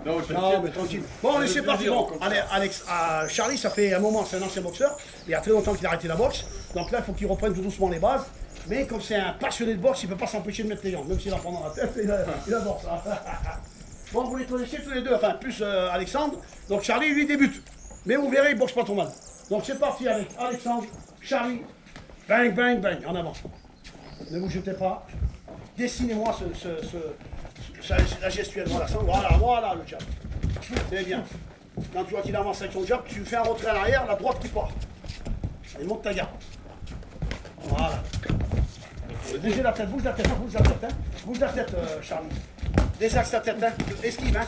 Non, mais tranquille. Bon, allez, c'est parti. Bon, allez, Alex, Charlie, ça fait un moment, c'est un ancien boxeur. Il y a très longtemps qu'il a arrêté la boxe. Donc là, il faut qu'il reprenne tout doucement les bases. Mais comme c'est un passionné de boxe, il ne peut pas s'empêcher de mettre les jambes. Même s'il a pendant la tête, il adore ça. Bon, vous les connaissez tous les deux, enfin, plus Alexandre. Donc Charlie, lui, débute. Mais vous verrez, il ne boxe pas trop mal. Donc c'est parti avec Alexandre, Charlie. Bang, bang, bang, en avant. Ne vous jetez pas. Dessinez-moi la gestuelle. Voilà, le jab. C'est bien. Quand tu vois qu'il avance avec son jab, tu fais un retrait à l'arrière, la droite qui part. Et monte ta garde. Voilà. Bougez la tête, bouge la tête, Bouge la tête, Charlie. Désaxe ta tête, hein. Esquive, hein.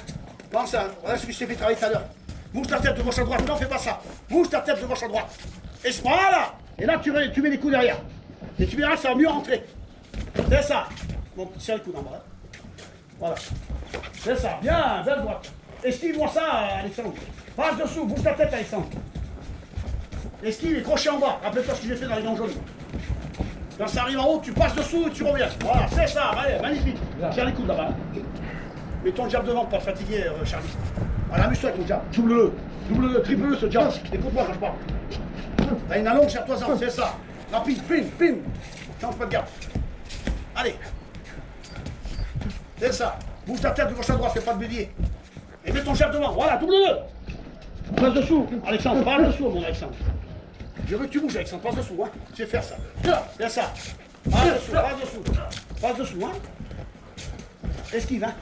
Pense ça. Voilà ce que je t'ai fait travailler tout à l'heure. Bouge ta tête de gauche à droite. Non, fais pas ça. Bouge ta tête de gauche à droite. Et voilà. Et là, tu mets les coups derrière. Et tu verras, ça va mieux rentrer. C'est ça. Bon, serre le coude en bas. Voilà. C'est ça. Bien, vers droite. Esquive-moi ça, Alexandre. Passe dessous, bouge ta tête, Alexandre. Esquive et crochet en bas. Rappelle-toi ce que j'ai fait dans les gants jaunes. Quand ça arrive en haut, tu passes dessous et tu reviens. Voilà, c'est ça. Allez, magnifique. Serre les coudes là-bas. Mets ton jab devant pour pas te fatiguer, Charlie. Voilà, amuse-toi avec ton jab. Double-le, triple-le ce jab. Écoute-moi quand je parle. T'as une allonge, serre-toi-en, c'est ça. Rapide, pim. Change pas de garde. Allez. C'est ça. Bouge ta tête de gauche à droite, fais pas de bélier. Et mets ton jab devant. Voilà, double-le. Passe dessous. Alexandre, passe dessous, mon Alexandre. Je veux que tu bouges, Alexandre, passe dessous, hein. Tu sais faire ça. C'est ça. Passe dessous, hein. Esquive, hein.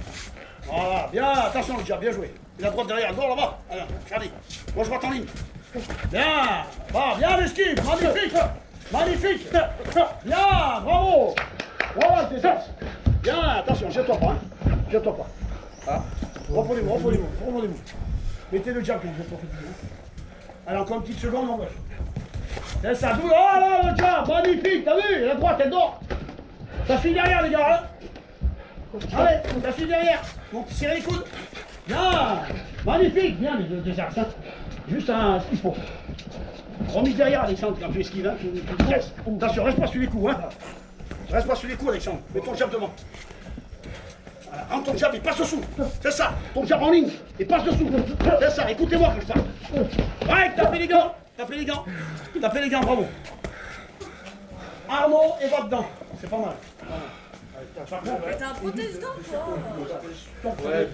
Voilà, bien, attention le jab, bien joué. Et la droite derrière, go là-bas. Alors, Charlie, moi je vois en ligne. Bien, bien l'esquive, magnifique. Bien, bravo. Voilà, t'es ça. Bien, attention, jette-toi pas, Reprenez-vous. Mettez le jab quand vous profitez. Allez, encore une petite seconde, on va. C'est ça, oh là, le jab, magnifique, t'as vu, la droite, elle dort. Ça suit derrière, les gars, hein. Allez, ça suit derrière. Donc, serrez les coudes. Bien, magnifique, bien, les axes, hein. Juste ce qu'il faut. Remis derrière, Alexandre, quand tu esquives, hein, tu presses. Attention, reste pas sur les coups, hein. Reste pas sur les coups, Alexandre. Mets ton jab devant. Voilà, rentre ton jab et passe dessous. C'est ça, ton jab en ligne et passe dessous. C'est ça, écoutez-moi quand je parle. Ouais, tapez les gants. Tapez les gants, bravo. Arnaud, et va dedans. C'est pas mal. T'as un protestant, toi. Ouais,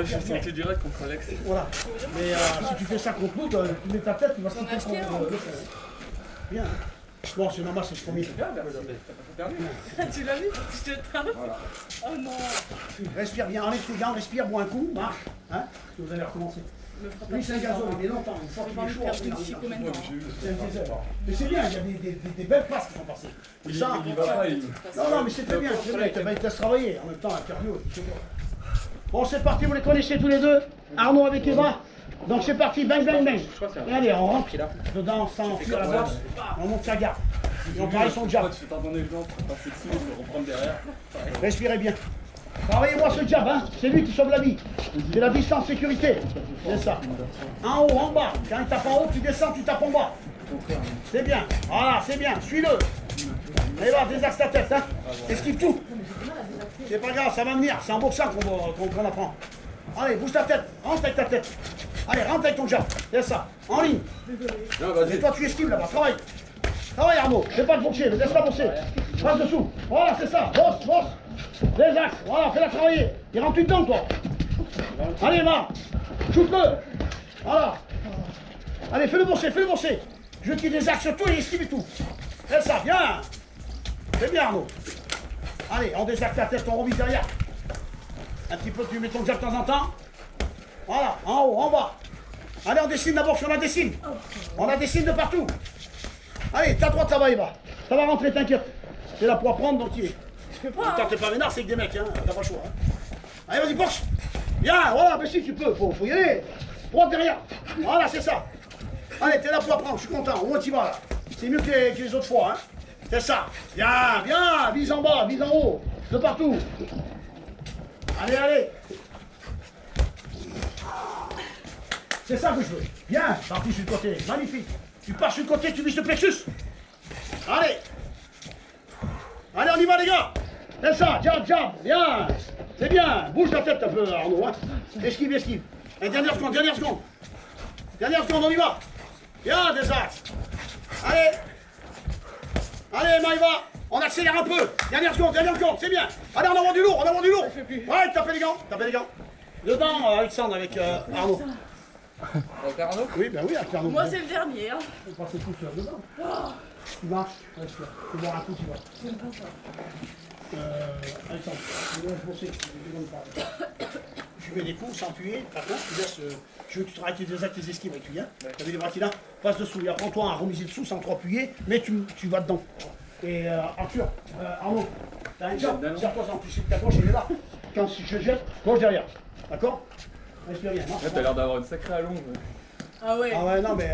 je sais que direct contre Alex. Voilà. Mais si tu fais ça contre nous, tu mets ta tête, tu vas se faire contre le bien. Bon, c'est normal, c'est ce premier. Tu l'as vu? Je te tape. Oh non. Respire bien, enlève tes gants, respire, bois un coup, marche. Hein? Vous allez recommencer. Lui, c'est un gazon, il est longtemps. Une fois qu'il est chaud, c'est un désert. Mais c'est bien, il y a des belles passes qui sont passées. Non, mais c'est très bien. Il te laisse travailler. En même temps, un cardio. Bon, c'est parti, vous les connaissez tous les deux. Arnaud avec Eva. Donc c'est parti, bang. Et allez, on rentre dedans sans fuir la boxe. On monte sa garde. Et on pareil son jab. Tu fais t'en donner le temps pour passer dessus et reprendre derrière. Respirez bien. Travaillez-moi ce jab, hein. C'est lui qui sauve la vie. C'est la distance sécurité. C'est ça. En haut, en bas. Quand il tape en haut, tu descends, tu tapes en bas. C'est bien. Voilà, c'est bien. Suis-le. Allez là, désaxe ta tête, hein. Esquive tout. C'est pas grave, ça va venir. C'est en boxant qu'on apprend. Allez, bouge ta tête. Rentre avec ta tête. Allez, rentre avec ton jab. C'est ça. En ligne. Et toi, tu esquives là-bas. Travaille, Arnaud. Fais pas de boxer. Laisse-la bosser. Passe dessous. Voilà, c'est ça. Bosse. Les axes. Voilà, fais-la travailler. Il rentre dedans, toi. Allez, va. Shoot-le. Voilà. Allez, fais-le bosser. Je tire des axes sur toi et esquive et tout. C'est ça, bien. C'est bien, Arnaud. Allez, on désaxe la tête, on revise derrière. Un petit peu, tu mets ton jab de temps en temps. Voilà, en haut, en bas. Allez, on dessine d'abord, on la dessine. On la dessine de partout. Allez, ta droite là-bas, Eva. Ça va rentrer, t'inquiète. C'est là pour apprendre, donc tu es. Quand t'es pas vénard, c'est que des mecs, hein. T'as pas le choix. Hein. Allez, vas-y, boxe. Bien, voilà, mais si tu peux, faut y aller. Droite derrière. Voilà, c'est ça. Allez, t'es là pour apprendre, je suis content. Au moins, tu vas là. C'est mieux que les autres fois, hein. C'est ça. Bien, vise en bas, vise en haut. De partout. Allez. C'est ça que je veux. Bien, parti sur le côté. Magnifique. Tu pars sur le côté, tu vises le plexus. Allez, on y va, les gars. C'est ça, jab. Bien. C'est bien. Bouge la tête un peu, Arnaud. Hein. Esquive, esquive. Et dernière seconde, dernière seconde. Dernière seconde, on y va. Bien, des axes. Allez. Allez, Maïva. On accélère un peu. Dernière seconde, c'est bien. Allez, on envoie du lourd, on envoie du lourd. Ouais, tapez les gants, tapez les gants. Dedans, Alexandre, avec Arnaud. Avec Arnaud? Oui, ben oui, avec Arnaud. Moi, c'est le dernier. Hein. On passe tout seul dedans. Tu marches, reste là. Tu bois un coup, tu vois. J'aime pas ça. Alexandre, je vais bosser, je ne pas. Tu mets des coups sans appuyer, par contre, tu laisses. Je veux que tu travailles tes actes, tes esquives avec lui. Hein. Tu avais les bras qui là, passe dessous. Et apprends-toi à remiser dessous sans trop appuyer, mais tu vas dedans. Et Arthur, Arnaud, t'as un job, serre-toi sans toucher ta gauche, il est là. Quand je jette, gauche derrière. D'accord? Respire bien. Ouais, t'as l'air d'avoir une sacrée allonge. Ah ouais. Ah ouais, non, mais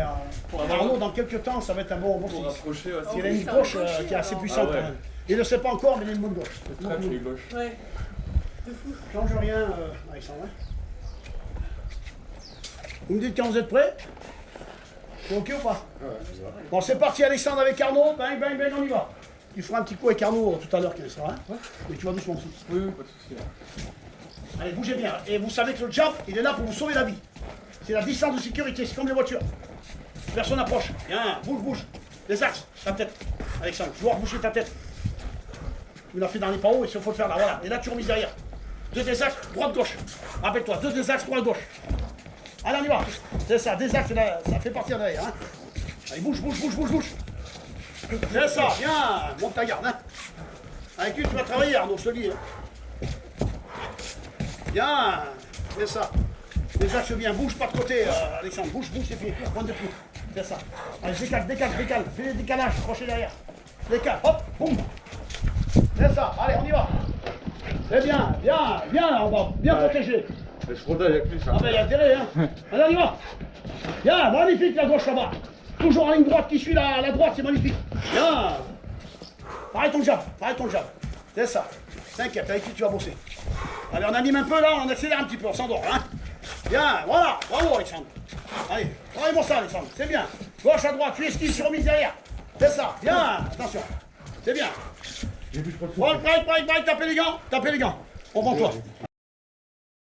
Arnaud, dans quelques temps, ça va être un bon Pour styliste. rapprocher aussi. Il a une gauche qui est assez puissante ouais. quand même. Il ne le sait pas encore, mais il a une bonne gauche. Très pied gauche. Ouais. De fou. Change rien, Alexandre. Hein. Vous me dites quand vous êtes prêts? C'est ok ou pas? Bon, c'est parti, Alexandre avec Arnaud. Bang, bang, bang, on y va. Il fera un petit coup avec Arnaud tout à l'heure, qu'il sera. Hein. Mais tu vas doucement aussi. Oui, pas de soucis. Allez, bougez bien. Et vous savez que le jab, il est là pour vous sauver la vie. C'est la distance de sécurité, c'est comme les voitures. Personne n'approche. Bien, bouge, bouge. Les axes, ta tête. Alexandre, je dois reboucher ta tête. Tu l'as fait dans les pas hauts, il faut le faire là, voilà. Et là, tu remises derrière. Deux des axes, droite-gauche. Rappelle-toi, deux des axes, droite-gauche. Allez, on y va. C'est ça, des axes, là, ça fait partir derrière. Hein. Allez, bouge, bouge, bouge, bouge, bouge. C'est ça, bien. Monte ta garde. Hein. Avec lui, tu vas travailler, Arnaud, je te le dis. Hein. Bien, c'est ça. Les axes bien, bouge pas de côté, Alexandre. Bouge, bouge tes pieds, pointe de pied. C'est ça. Allez, décale, décale, décale. Fais les décalages, crochet derrière. Décale, hop, boum. C'est ça, allez, on y va. C'est bien, bien, bien, on va bien protéger. Je protège avec lui, ça. Ah ben, il y a intérêt, hein. Allez, on y va. Bien, magnifique la gauche là-bas. Toujours en ligne droite qui suit la droite, c'est magnifique. Bien. Pareil ton jab, pareil ton jab. C'est ça. T'inquiète, avec qui tu vas bosser. Allez, on anime un peu là, on accélère un petit peu, on s'endort, hein. Bien, voilà, bravo Alexandre. Allez, travaille-moi ça Alexandre, c'est bien. Gauche à droite, tu esquives, tu remises derrière. C'est ça, bien, attention. C'est bien. Right, tapez les gants, on prend toi.